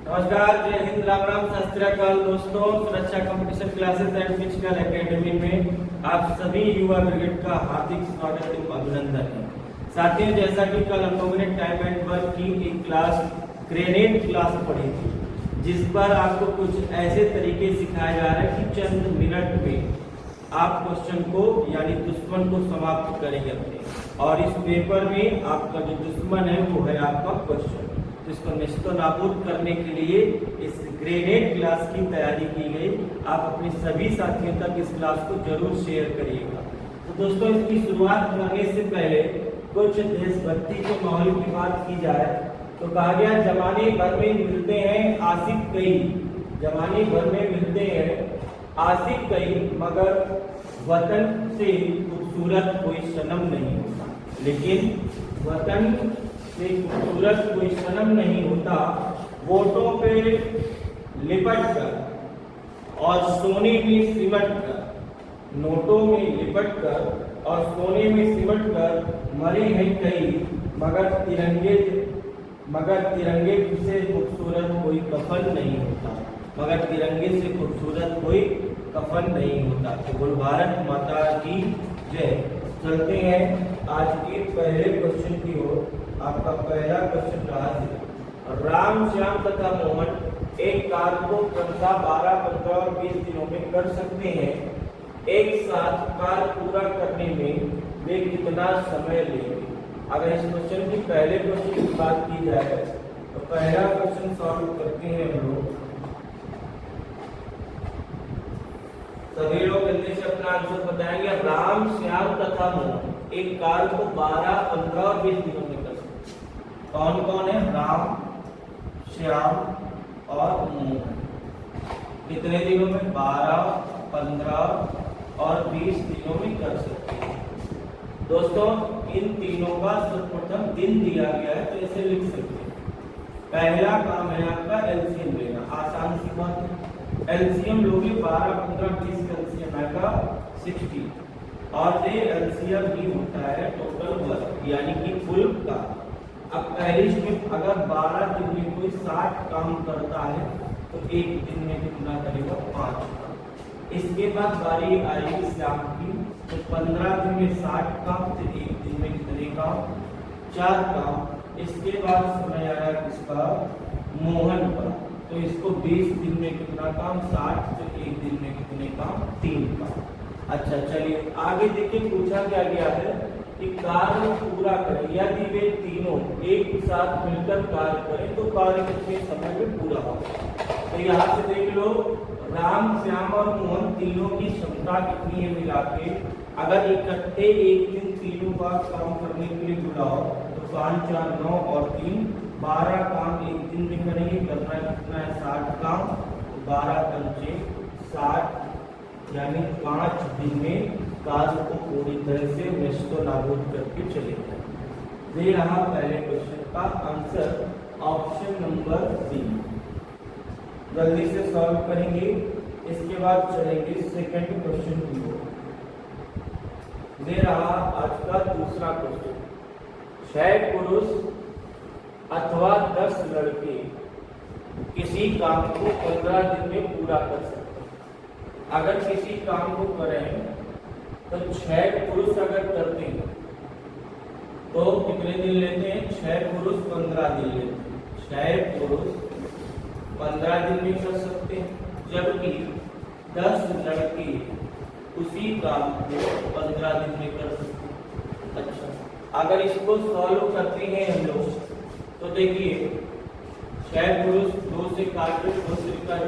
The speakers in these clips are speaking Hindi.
नमस्कार, जय हिंद, राम राम, सत श्री अकाल दोस्तों। सुरक्षा competition classes and physical academy में आप सभी युवा ब्रिगेड का हार्दिक स्वागत एवं अभिनंदन है। साथियों, जैसा कि कल हम लोगों ने टाइम एंड वर्क की एक क्लास ग्रेनेड क्लास पढ़ी थी, जिस पर आपको कुछ ऐसे तरीके सिखाया जा रहा है कि चंद मिनट में आप क्वेश्चन को यानी दुश्मन को समाप्त करेंगे अपने, और इस पेपर में आपका जो दुश्मन है वो है आपका क्वेश्चन। इसको निश्चित नाबूद करने के लिए इस ग्रेनेड क्लास की तैयारी की गई। आप अपने सभी साथियों तक इस क्लास को जरूर शेयर करिएगा। तो दोस्तों, इसकी शुरुआत करने से पहले कुछ देशभक्ति के माहौल की बात की जाए तो कहा गया, जमाने भर में मिलते हैं आशिक कई, जमाने भर में मिलते हैं आशिक कई, मगर वतन से खूबसूरत कोई सनम नहीं होता। लेकिन वतन से खूबसूरत कोई सनम नहीं होता। वोटों पे लिपट कर और सोने में सिमट कर, नोटों में लिपट कर और सोने में सिमट कर मरे हैं कई, मगर तिरंगे से खूबसूरत कोई कफन नहीं होता, मगर तिरंगे से खूबसूरत कोई कफन नहीं होता। तो बोल भारत माता की जय। चलते हैं आज के पहले क्वेश्चन की ओर। आपका पहला क्वेश्चन रहा है, राम, श्याम तथा मोहन एक कार्य को क्रमशः 12, 15 और 20 दिनों में कर सकते हैं। एक साथ कार्य पूरा करने में वे कितना समय लेंगे? अगर इस क्वेश्चन की पहले क्वेश्चन की बात की जाए तो पहला क्वेश्चन सॉल्व करते हैं हम लोग। सभी लोग जल्दी से अपना आंसर बताएंगे। राम, श्याम तथा मोहन एक कार्य को 12, 15 और 20 दिनों में कर सकते हैं। कौन कौन है? राम, श्याम और मोहन। कितने दिनों में? 12, 15 और 20 दिनों में कर सकते हैं। दोस्तों, इन तीनों का सर्वप्रथम दिन दिया गया है, तो इसे लिख सकते हैं। पहला काम है आपका एलसीएम लेना। आसान सी बात है। एलसीएम लोगे 12, 15, 20 का एलसीएम आएगा 60, और ये एलसीएम ही होता है टोटल वर्क यानी कि कुल का। अब पहली स्टेप, अगर 12 दिन में कोई 60 काम करता है तो एक दिन में कितना करेगा? 5 काम। इसके बाद बारी आएगी श्याम की, तो 15 दिन में 60 काम, तो एक दिन में कितने काम? 4 काम। इसके बाद समय आया किसका? मोहन का, तो इसको 20 दिन में कितना काम? 60, तो एक दिन में कितने काम? 3 काम। अच्छा, चलिए आगे देखिए, पूछा क्या गया है कि कार्य पूरा करें। यदि वे तीनों एक साथ मिलकर कार्य करें तो कार्य कितने समय में पूरा होगा? तो यहाँ से देख लो, राम, श्याम और मोहन तीनों की क्षमता कितनी है मिला के। अगर इकट्ठे एक दिन तीनों का काम करने के लिए बुलाओ तो 5, 4, 9 और 3 12 काम एक दिन में करेंगे। करना कितना है? 60 काम। 12 पंचे 60, यानी 5 दिन में कार्य को पूरी तरह से नष्ट नाबूद करके चले जाए। ये रहा पहले क्वेश्चन का आंसर, ऑप्शन नंबर सी। जल्दी से सॉल्व करेंगे। इसके बाद चलेंगे सेकंड क्वेश्चन की ओर। ये रहा आज का दूसरा क्वेश्चन। 6 पुरुष अथवा 10 लड़के किसी काम को 15 दिन में पूरा कर सकते हैं। अगर किसी काम को करें तो 6 पुरुष अगर करते हैं तो कितने दिन लेते हैं? 6 पुरुष 15 दिन लेते हैं। 6 पुरुष 15 दिन में कर सकते हैं, जबकि 10 लड़के उसी काम को 15 दिन में कर सकते हैं। अच्छा, अगर इसको सॉल्व करते हैं हम लोग तो देखिए, 6 पुरुष 2 से काटे 2 से 6,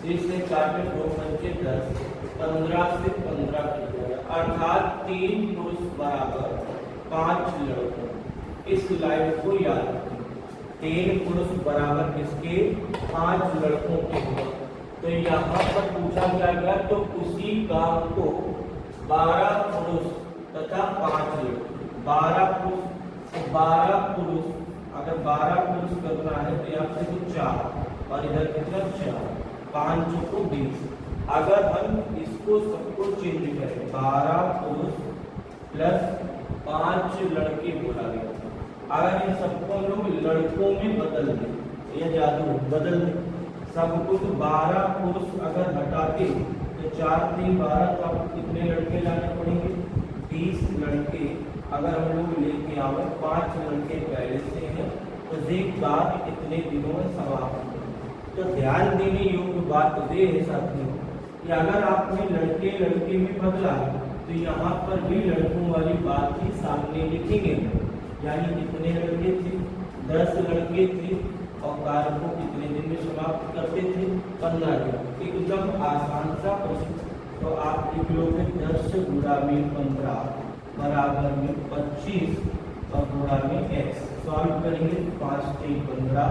3 से काटे 2 पंचे 10, 15 से 15 किया, अर्थात 3 पुरुष बराबर 5 लड़कों। इस लाइन को याद रखें, 3 पुरुष बराबर किसके? 5 लड़कों के होगा। तो यहाँ पर पूछा जाएगा तो उसी काम को 12 पुरुष तथा 5 लड़के, 12 पुरुष, तो 12 पुरुष, अगर 12 पुरुष करना है तो यहाँ से तो 4 और इधर कितना? 4, 5 को 20। अगर हम इसको सबको चेंज करें, 12 पुरुष प्लस 5 लड़के बोला गया। अगर इन सबको हम लोग लड़कों में बदल दें ये जादू बदल दे सब कुछ। 12 पुरुष अगर हटाते तो 4 3 12, तो आपको कितने लड़के लाने पड़ेंगे? 20 लड़के अगर हम लोग लेके आवे, 5 लड़के पहले से हैं, तो एक बात कितने दिनों में समाप्त हो। तो ध्यान देने योग्य बात ये है साथियों कि अगर आपने लड़के लड़के में बदला तो यहाँ पर भी लड़कों वाली बात ही सामने लिखेंगे। यानी कितने लड़के थे? 10 लड़के थे और कार्य को कितने दिन में समाप्त करते थे? 15 दिन। एकदम आसान सा प्रश्न। तो आप लिख लोगे 10 गुणा में 15 बराबर में 25 और गुणा में x। सॉल्व करेंगे 5 3 15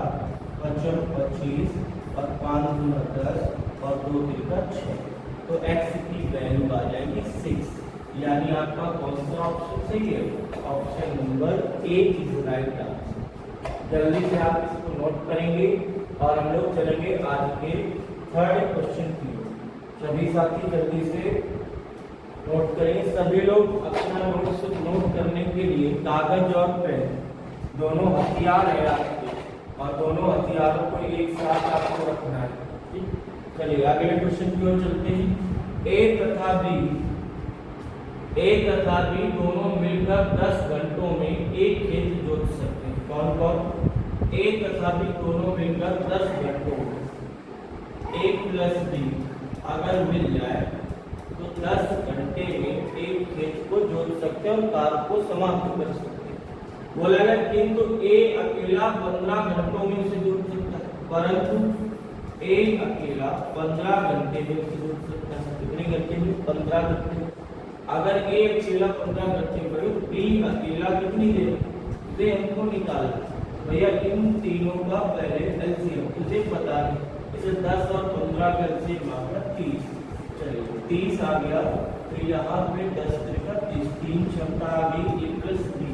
55 25 और 5 गुना 10 और 2 3 6। तो x की वैल्यू आ जाएगी 6। यानी आपका कौन सा ऑप्शन सही है? Option number A is right answer. जल्दी से आप इसको नोट करेंगे और हम लोग चलेंगे आज के थर्ड क्वेश्चन की ओर। सभी साथी जल्दी से नोट करेंगे। सभी लोग अपना नोट्स नोट करने के लिए कागज और पेन दोनों हथियार है आपके, और दोनों हथियारों को एक साथ आपको रखना है। ठीक, चलिए अगले क्वेश्चन की ओर चलते हैं। ए तथा बी दोनों मिलकर 10 घंटों में एक खेत जोत सकते हैं। कौन कौन? ए तथा बी दोनों मिलकर 10 घंटों में ए प्लस बी अगर मिल जाए तो 10 घंटे में एक खेत को जोत सकते हैं और कार्य को समाप्त कर सकते हैं। बोला गया किंतु ए अकेला 15 घंटों में उसे जोत सकता है, परंतु ए अकेला 15 घंटे में उसे जोत सकता है। कितने घंटे में? 15 घंटे। अगर ए अकेला 15 घंटे करे तो बी अकेला कितनी देर? वे हमको निकालना भैया। इन तीनों का पहले एलसीएम तुझे पता है, इसे 10 और 15 का एलसीएम आ गया 30। चलिए 30 आ गया, तो यहाँ पे 10 का 30, 3 क्षमता आ गई ए प्लस बी,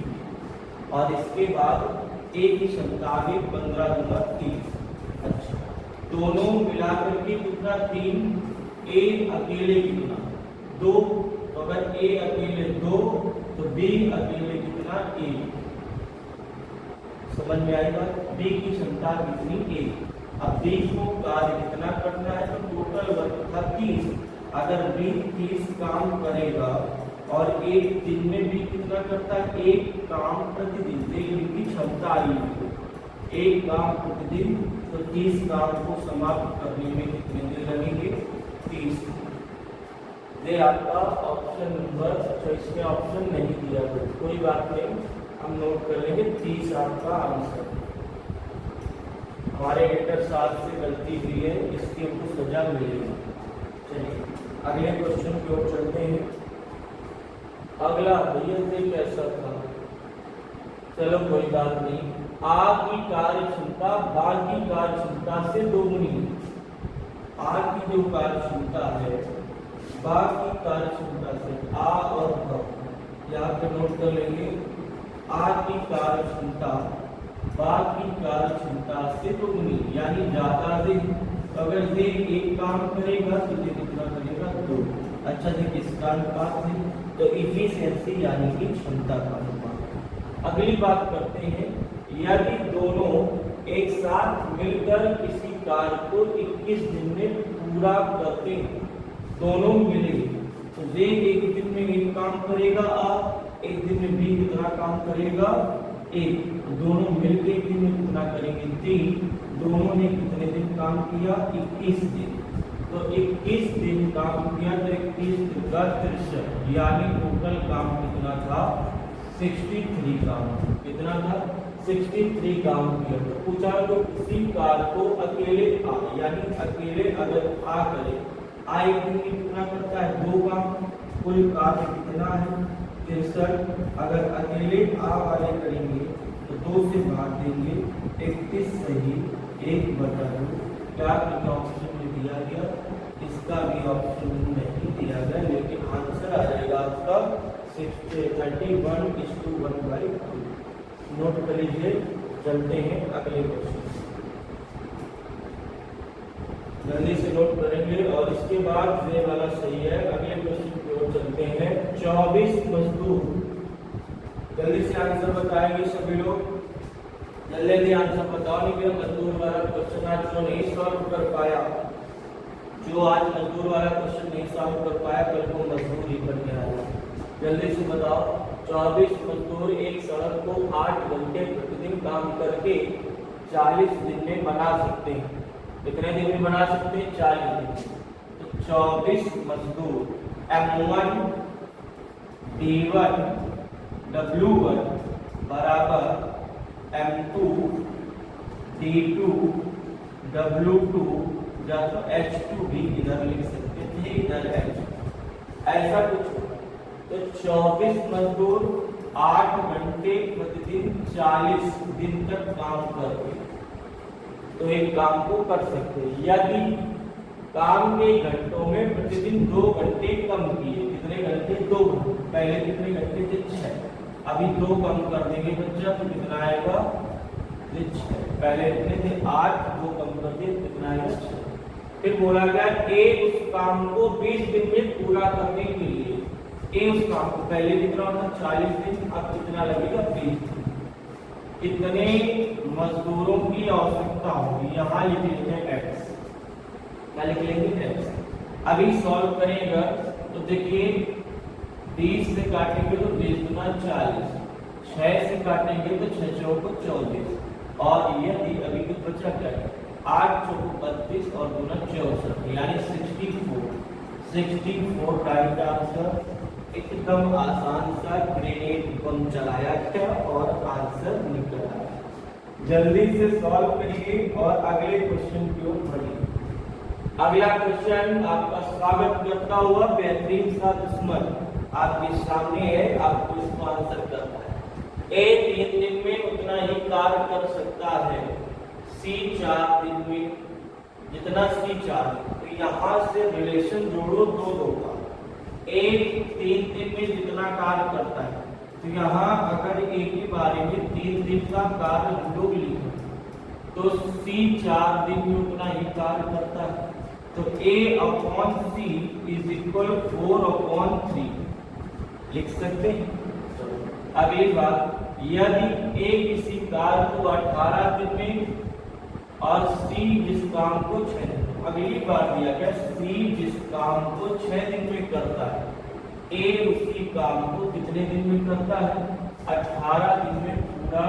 और इसके बाद ए की क्षमता आ गई 15 गुना 30। अच्छा, दोनों मिलाकर के कितना? 3। ए अकेले कितना? 2। तो अगर ए अकेले 2 तो बी अकेले कितना? 1। समझ में आई बात? बी की क्षमता कितनी? 1। अब बी को कार्य कितना करना है? तो टोटल वर्क था 30। अगर बी 30 काम करेगा और एक दिन में बी कितना करता है? 1 काम प्रतिदिन। देखिए की क्षमता आई है 1 काम प्रतिदिन, तो 30 काम को समाप्त करने में कितने दिन लगेंगे? 30। ये आपका ऑप्शन नंबर, अच्छा इसमें ऑप्शन नहीं दिया गया, कोई बात नहीं, हम नोट कर लेंगे 30 आपका आंसर। हमारे एडिटर साहब से गलती हुई है, इसकी हमको सजा मिलेगी। चलिए अगले क्वेश्चन की ओर चलते हैं। अगला भैया से कैसा था? चलो कोई बात नहीं। आ की कार्य क्षमता बा की कार्य क्षमता से दोगुनी है। आ की जो कार्य क्षमता है बा की कार्य क्षमता से, आ और ब यहाँ पे नोट कर लेंगे। आ की कार्य क्षमता बा की कार्य क्षमता से दोगुनी, यानी ज्यादा से। अगर ये 1 काम करेगा तो ये कितना करेगा? 2। अच्छा जी, किसका अनुपात है? तो इफिशिएंसी यानी कि क्षमता का अनुपात। अगली बात करते हैं, यदि दोनों एक साथ मिलकर किसी कार्य को 21 दिन में पूरा करते हैं, दोनों मिले तो ये एक दिन में 1 काम करेगा, आप एक दिन में बी कितना काम करेगा? 1। दोनों मिलकर एक दिन में कितना करेंगे? 3। दोनों ने कितने दिन काम किया? 21 दिन। तो 21 दिन काम किया तो 21 दिन का 63, यानी टोटल काम कितना था? 63 काम। कितना था? 63 काम किया। तो पूछा तो किसी कार्य को अकेले आ, यानी अकेले अगर आ करे, आ एक दिन में कितना करता है? 2 काम। कुल कार्य कितना है? 63। अगर अकेले आ वाले करेंगे तो 2 से भाग देंगे, 31 सही 1/2। क्या ऑप्शन में दिया गया? इसका भी ऑप्शन नहीं दिया गया, लेकिन आंसर आ जाएगा आपका 31:1/2। नोट कर लीजिए। चलते हैं अगले क्वेश्चन, जल्दी से नोट करेंगे और इसके बाद ये वाला सही है। अगले क्वेश्चन की ओर चलते हैं। 24 मजदूर, जल्दी से आंसर बताएंगे सभी लोग। जल्दी आंसर बताओ। नहीं मेरा मजदूर वाला क्वेश्चन आज जो नहीं सॉल्व कर पाया, जो आज मजदूर वाला क्वेश्चन नहीं सॉल्व कर पाया, कल को मजदूर ही बन गया। जल्दी से बताओ। 24 मजदूर एक सड़क को 8 घंटे प्रतिदिन काम करके 40 दिन में बना सकते हैं। कितने दिन में बना सकते हैं? 40 दिन। तो 24 मजदूर M1 D1 W1 बराबर M2 D2 W2 या तो H2 भी इधर लिख सकते थे, इधर H, ऐसा कुछ होगा। तो 24 मजदूर 8 घंटे प्रतिदिन 40 दिन तक काम करते, तो एक काम को कर सकते हैं। यदि काम के घंटों में प्रतिदिन 2 घंटे कम किए, कितने घंटे? 2 घंटे। पहले कितने घंटे थे? 6। अभी 2 कम कर देंगे बच्चा तो कितना आएगा? 6। पहले कितने थे? 8, 2 कम कर दिए कितना आएगा? 6। फिर बोला गया ए उस काम को 20 दिन में पूरा करने के लिए, ए उस काम को पहले कितना था? 40 दिन, अब कितना लगेगा? 20 दिन। कितने मजदूरों की आवश्यकता होगी? यहाँ लिख लेंगे x, क्या लिख लेंगे? x। अभी सॉल्व करेगा तो देखिए 20 से काटेंगे तो 20 गुना 40, 6 से काटेंगे तो 6 चौको 24, और यदि अभी कुछ बचा क्या है? 8 चौको 32 और गुना 64, यानी 64 राइट आंसर। एकदम आसान सा ग्रेनेड बम चलाया गया और आंसर निकल आया। जल्दी से सॉल्व करिए और अगले क्वेश्चन की ओर बढ़िए। अगला क्वेश्चन आपका स्वागत करता हुआ बेहतरीन सा दुश्मन आपके सामने है, आपको इसको आंसर करना है। ए 3 दिन में उतना ही कार्य कर सकता है, सी 4 दिन में जितना सी 4। तो यहाँ से रिलेशन जोड़ो 2 का। ए 3 दिन में जितना कार्य करता है, तो यहाँ अगर ए के बारे में 3 दिन का कार्य हम लोग लिखें तो सी 4 दिन में उतना ही कार्य करता है, तो A/C इज इक्वल 4/3 लिख सकते हैं। अगली बात, यदि ए किसी कार्य को 18 दिन में और सी जिस काम को 6 दिन, अगली बात दिया गया सी जिस काम को 6 दिन में करता है, ए उसी काम को कितने दिन में करता है? 18 दिन में पूरा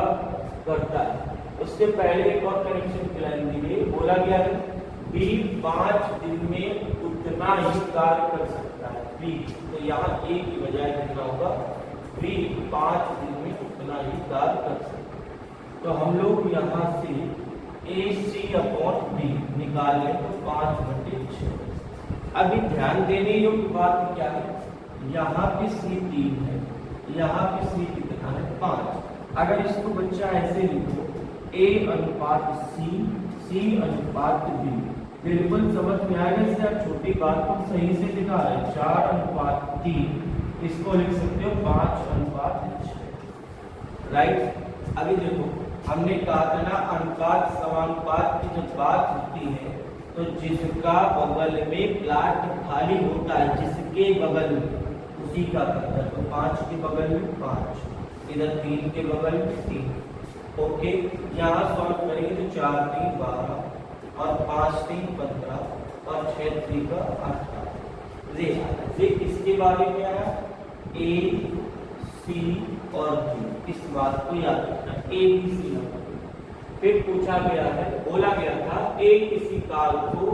करता है। उससे पहले एक और कनेक्शन प्लान दिए, बोला गया है बी 5 दिन में उतना ही कार्य कर सकता है बी, तो यहाँ ए की बजाय कितना होगा? बी 5 दिन में उतना ही कार्य कर सकता है। तो हम लोग यहाँ से AC/B निकालें तो 5/6। अभी ध्यान देने योग्य बात क्या है? यहाँ पे C 3 है, यहाँ पे C कितना है? 5। अगर इसको बच्चा ऐसे लिखो A/C, C/B, बिल्कुल समझ में आएगा। इससे आप छोटी बात को सही से दिखा रहे हैं। 4/3 इसको लिख सकते हो 5/6, राइट। अभी देखो हमने कहा था ना, अनुपात समानुपात की जब बात होती है तो जिसका बगल में प्लाट खाली होता है, जिसके बगल में उसी का करता है। तो 5 के बगल में 5, इधर 3 के बगल में 3। ओके, यहाँ सॉल्व करेंगे तो 4 3 12 और 5 3 15 और 6 3 का 18। ये किसके बारे में आया? ए सी और बी। इस बात को याद रखना, ए बी सी नंबर। फिर पूछा गया है, बोला गया था ए किसी कार्य को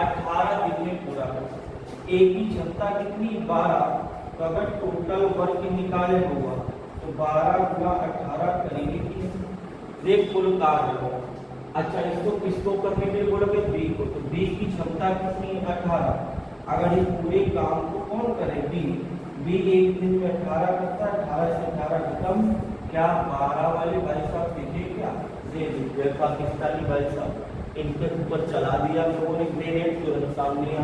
18 दिन में पूरा कर सकता है। ए की क्षमता कितनी? 12। तो अगर टोटल वर्क निकाले होगा तो 12 गुना 18 करेंगे कि ये कुल कार्य होगा। अच्छा, इसको किसको करने के लिए बोलोगे? बी को। तो बी की क्षमता कितनी? 18। अगर ये पूरे काम को कौन करे? बी। बी एक दिन में 18 करता है, 18 से 18 खत्म। क्या 12 वाले भाई साहब दिखे? क्या ये पाकिस्तानी भाई साहब, इनके ऊपर चला दिया लोगों ने ग्रेनेड, तुरंत सामने आ।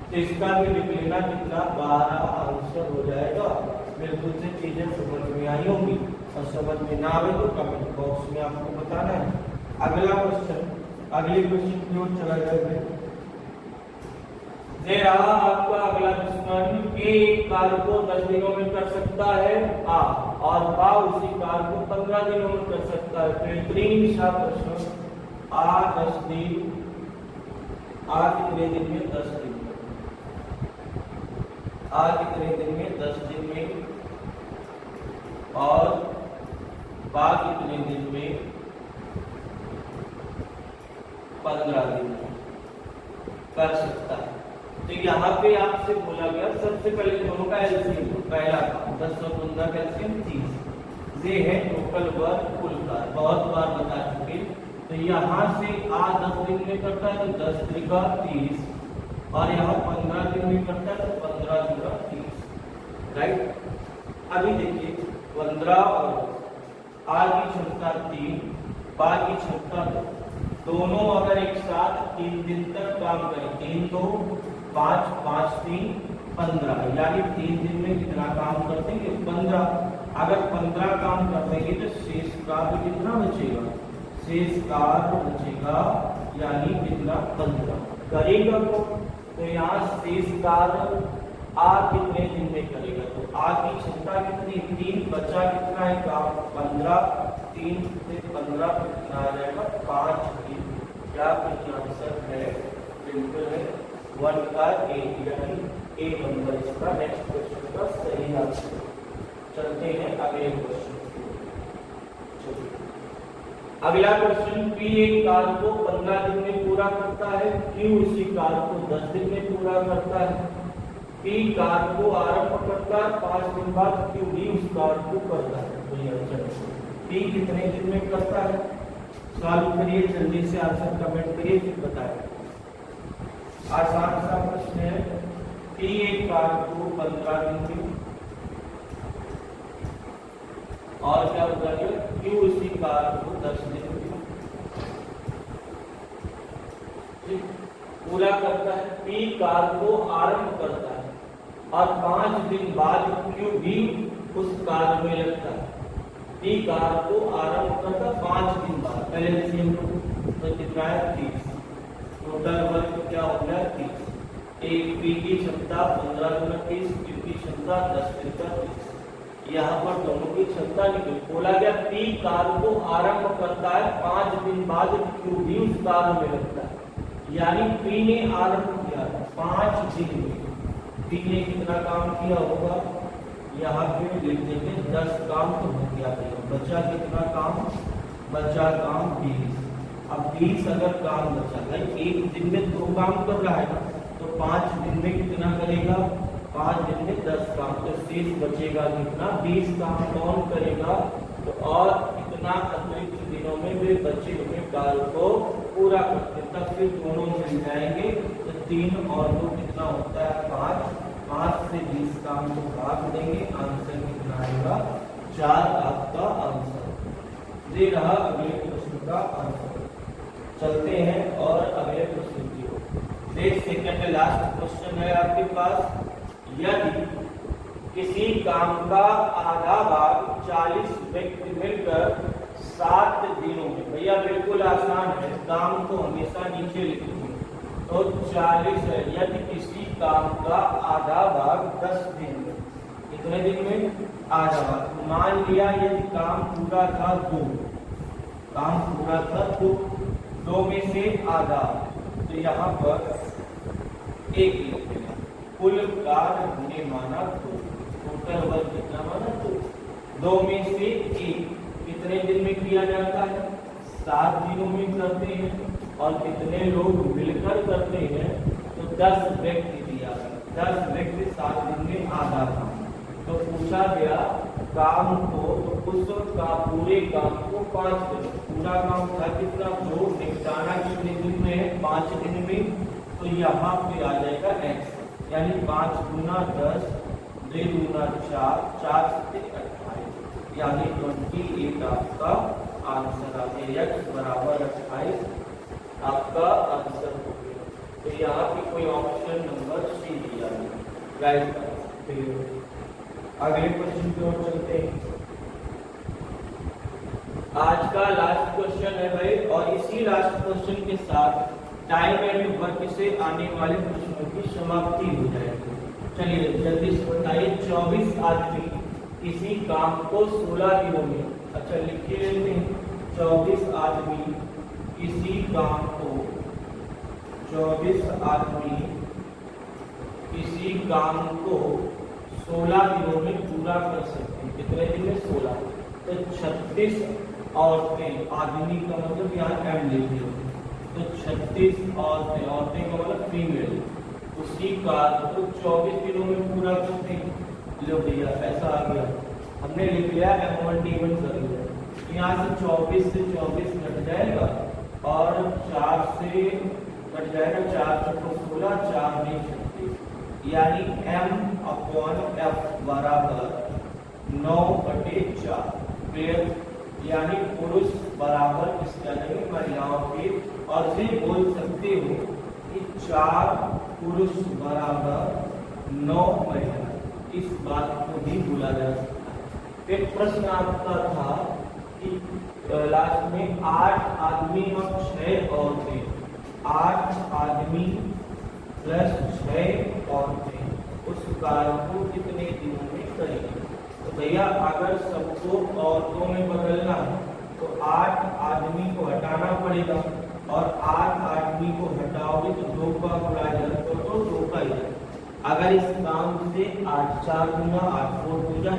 तो इसका भी लिख लेना कितना? 12 आंसर हो जाएगा। बिल्कुल से चीजें समझ में आई होंगी, और समझ में ना आए तो कमेंट बॉक्स में आपको बताना है। अगला क्वेश्चन, अगले क्वेश्चन की ओर चला जाएगा। ये रहा आपका अगला प्रश्न। ए एक कार्य को 10 दिनों में कर सकता है आ, और बा उसी कार्य को 15 दिनों में कर सकता है। बेहतरीन सा प्रश्न। आ 10 दिन, आ कितने दिन में? 10 दिन में। आ कितने दिन में? 10 दिन में। और बा कितने दिन में? 15 दिन में कर सकता है। तो यहाँ पे आपसे बोला गया सबसे पहले दोनों का एलसीएम, पहला का 10 और 15 का एलसीएम 30। ये है टोटल वर्क कुल का, बहुत बार बता चुके। तो यहाँ से आ 10 दिन में करता है तो 10 त्रिका 30, और यहाँ 15 दिन में करता है तो 15 त्रिका 30। राइट। अभी देखिए 15 और आ की क्षमता 3, बा की क्षमता 2, दोनों अगर एक साथ 3 दिन तक काम करें, 3 2 5 5 3 15, यानी 3 दिन में कितना काम कर देंगे? 15। अगर 15 काम कर देंगे तो शेष कार्य कितना बचेगा? शेष कार्य बचेगा यानी कितना? 15 करेगा तो यहाँ शेष कार्य आ कितने दिन में करेगा? तो आ की क्षमता कितनी? 3, बचा कितना है काम? 15। 3 से 15 कितना आ जाएगा? 5 दिन। क्या कुछ आंसर है? बिल्कुल है 1 का ए, यानी ए नंबर इसका नेक्स्ट क्वेश्चन का सही आंसर। चलते हैं अगले क्वेश्चन। अगला क्वेश्चन। पी एक कार्य को 15 दिन में पूरा करता है, क्यू उसी कार्य को 10 दिन में पूरा करता है। पी कार्य को आरंभ करता है, 5 दिन बाद क्यू डी उस कार्य को करता है। तो यह पी कितने दिन में करता है? सॉल्व करिए, जल्दी से आंसर कमेंट करिए, फिर बताइए। आसान सा प्रश्न है। पी एक कार्य को 15 दिन में, और क्या होता है? क्यू उसी कार्य को 10 दिन में पूरा करता है। पी कार्य को आरंभ करता है और 5 दिन बाद क्यू भी उस कार्य में लगता है। पी कार्य को आरंभ करता 5 दिन बाद, पहले एलसीएम तो कितना है? 30। टोटल वर्क क्या हो गया? 30। एक पी की क्षमता 15 गुना 30, क्यू की क्षमता 10 त्रिका 30। यहाँ पर दोनों की क्षमता निकली। बोला गया पी कार्य को आरंभ करता है, 5 दिन बाद क्यू भी उस कार्य में लगता है, यानी पी ने आरंभ किया 5 दिन में। पी ने कितना काम किया होगा? यहाँ पे लिख देंगे 10 काम तो हो गया, बचा कितना काम? बचा काम 20। अब 20 अगर काम बचा, भाई एक दिन में 2 काम कर रहा है ना, तो 5 दिन में कितना करेगा? 5 दिन में 10 काम, तो शेष बचेगा कितना? 20 काम कौन करेगा? तो और कितना अतिरिक्त दिनों में वे बचे हुए कार्य को पूरा करते, तब फिर दोनों मिल जाएंगे। तो 3 और 2 कितना होता है? 5। 5 से 20 काम को भाग देंगे, आंसर कितना आएगा? 4 आपका आंसर। ये रहा अगले प्रश्न का आंसर। चलते हैं और अगले प्रश्न की ओर। नेक्स्ट सेकंड लास्ट क्वेश्चन है आपके पास। यदि किसी काम का आधा भाग 40 व्यक्ति मिलकर 7 दिनों में, भैया बिल्कुल आसान है, काम को हमेशा नीचे लिखेंगे, तो 40 है। यदि किसी काम का आधा भाग 10 दिन में, कितने दिन में? आधा भाग। मान लिया यदि काम पूरा था 2, काम पूरा था 2 में से आधा, तो यहाँ पर 1 लिखते हैं। कुल कार्य हमने माना 2, टोटल वर्क कितना माना? 2 में से 1 कितने दिन में किया जाता है? 7 दिनों में करते हैं। और कितने लोग मिलकर करते हैं? तो 10 व्यक्ति दिया, 10 व्यक्ति 7 दिन में आधा काम। तो पूछा गया काम को, तो उस का पूरे काम को 5 दिन, पूरा काम था कितना? 2, निपटाना कितने दिन में है? 5 दिन में। तो यहाँ पे आ जाएगा x, यानी 5 गुना 10, 2 गुना 4, 4 से 28, यानी 28 आपका आंसर आ गया। x बराबर 28 आपका आंसर हो गया। तो यहाँ पे कोई ऑप्शन नंबर सी दिया है, राइट आंसर। अगले क्वेश्चन की ओर चलते हैं। आज का लास्ट क्वेश्चन है भाई, और इसी लास्ट क्वेश्चन के साथ टाइम एंड वर्क से आने वाले प्रश्नों की समाप्ति हो जाएगी। चलिए जल्दी से बताइए, 24 आदमी किसी काम को 16 दिनों में, अच्छा लिख लेते हैं, 24 आदमी किसी काम को, 24 आदमी किसी काम को 16 दिनों में पूरा कर सकते हैं। कितने दिन में? 16। तो 36 औरतें, आदमी का मतलब यहाँ एम लिखिए, तो 36 औरतें, औरतें का मतलब फीमेल, उसी कार्य को 24 दिनों में पूरा करते हैं। लो भैया ऐसा आ गया, हमने लिख लिया M1 D1 कर लिया। यहाँ से 24 से 24 कट जाएगा और 4 से कट जाएगा, 4 चौको 16, 4 नहीं 36, यानी M/F बराबर 9/4। क्लियर? यानी पुरुष बराबर इसका नहीं महिलाओं के, और फिर बोल सकते हो कि 4 पुरुष बराबर 9 महिला, इस बात को भी बोला जा सकता है। फिर प्रश्न आपका था कि लास्ट में 8 आदमी और 6 औरतें, 8 आदमी प्लस 6 औरतें उस कार्य को कितने दिनों में करेंगे? तो भैया अगर सबको औरतों में बदलना है तो 8 आदमी को हटाना पड़ेगा, और 8 आदमी को हटाओगे तो 2 का गुणा जाए तो 2 का ही जाए। अगर इस काम से 8 4 गुना 8 4 गुना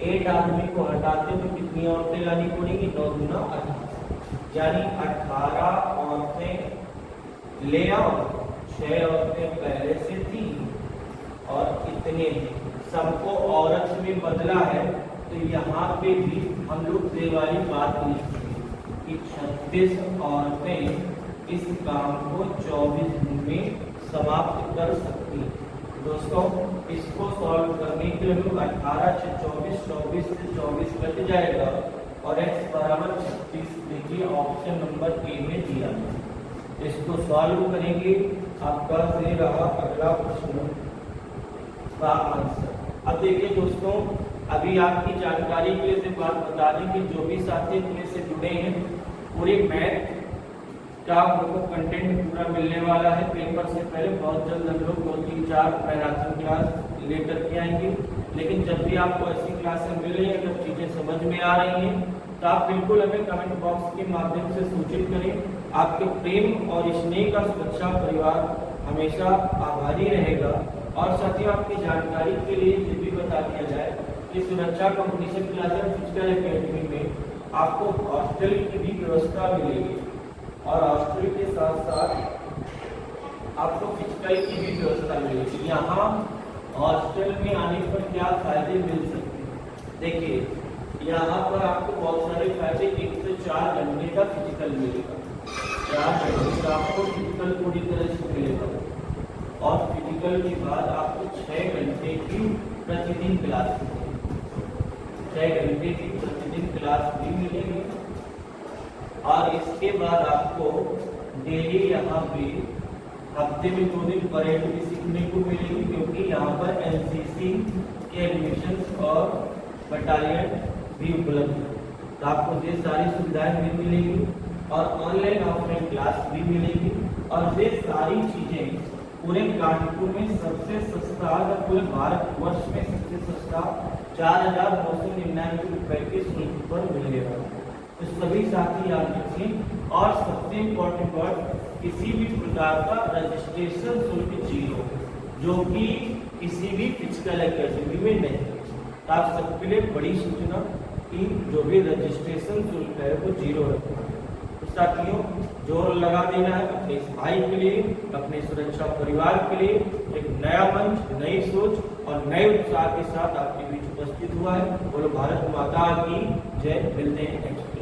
8 आदमी को हटाते तो कितनी औरतें लानी पड़ेगी? 9 गुना 18, यानी 18 औरतें ले आओ, 6 औरतें पहले से थी और इतने सबको औरत में बदला है। तो यहाँ पे भी हम लोग ये वाली बात लिखेंगे कि 36 औरतें इस काम को 24 दिन में समाप्त कर सकती हैं। दोस्तों इसको सॉल्व करने के लिए 18 से 24, 24 से 24 कट जाएगा और x बराबर 36, देखिए ऑप्शन नंबर ए में दिया है। इसको सॉल्व करेंगे, आपका ये रहा अगला प्रश्न का आंसर। अब देखिए दोस्तों, अभी आपकी जानकारी के लिए बात बता दें कि जो भी साथी अपने से जुड़े हैं, पूरे मैथ का हमको कंटेंट पूरा मिलने वाला है। पेपर से पहले बहुत जल्द हम लोग 2 3 4 मैराथन क्लास लेकर के आएंगे। लेकिन जब भी आपको ऐसी क्लासें मिल रही हैं, जब चीज़ें समझ में आ रही हैं, तो आप बिल्कुल हमें कमेंट बॉक्स के माध्यम से सूचित करें। आपके प्रेम और स्नेह का सुरक्षा परिवार हमेशा आभारी रहेगा। और साथियों आपकी जानकारी के लिए ये भी बता दिया जाए कि सुरक्षा कंपटीशन क्लासेस फिजिकल एकेडमी में आपको हॉस्टल की भी व्यवस्था मिलेगी, और हॉस्टल के साथ साथ आपको फिजिकल की भी व्यवस्था मिलेगी। यहाँ हॉस्टल में आने पर क्या फायदे मिल सकते हैं? देखिए यहाँ पर आपको बहुत सारे फायदे, 1 से 4 घंटे का फिजिकल मिलेगा, 4 घंटे का आपको फिजिकल पूरी तरह से मिलेगा, और फिजिकल के बाद आपको 6 घंटे की प्रतिदिन क्लास मिलेगी, 6 घंटे की प्रतिदिन क्लास भी मिलेगी। और इसके बाद आपको डेली यहाँ पे हफ्ते में 2 दिन परेड भी सीखने को मिलेगी, क्योंकि यहाँ पर एनसीसी के एडमिशन और बटालियन भी उपलब्ध है। तो आपको ये सारी सुविधाएं भी मिलेगी, और ऑनलाइन ऑफलाइन क्लास भी मिलेगी। और ये सारी चीज़ें पूरे कानपुर में सबसे सस्ता, पूरे भारतवर्ष में सबसे सस्ता 4,999 रुपये के शुल्क पर मिलेगा। तो सभी साथी याद रखें। और सबसे इम्पोर्टेंट बात, किसी भी प्रकार का रजिस्ट्रेशन शुल्क 0, जो कि किसी भी फिजिकल एकेडमी में नहीं। तो आप सबके लिए बड़ी सूचना कि जो भी रजिस्ट्रेशन शुल्क है वो 0 रखना। तो साथियों जोर लगा देना है अपने इस भाई के लिए, अपने सुरक्षा परिवार के लिए। एक नया मंच, नई सोच और नए उत्साह के साथ आपके बीच उपस्थित हुआ है। बोलो भारत माता की जय। मिलते हैं नेक्स्ट।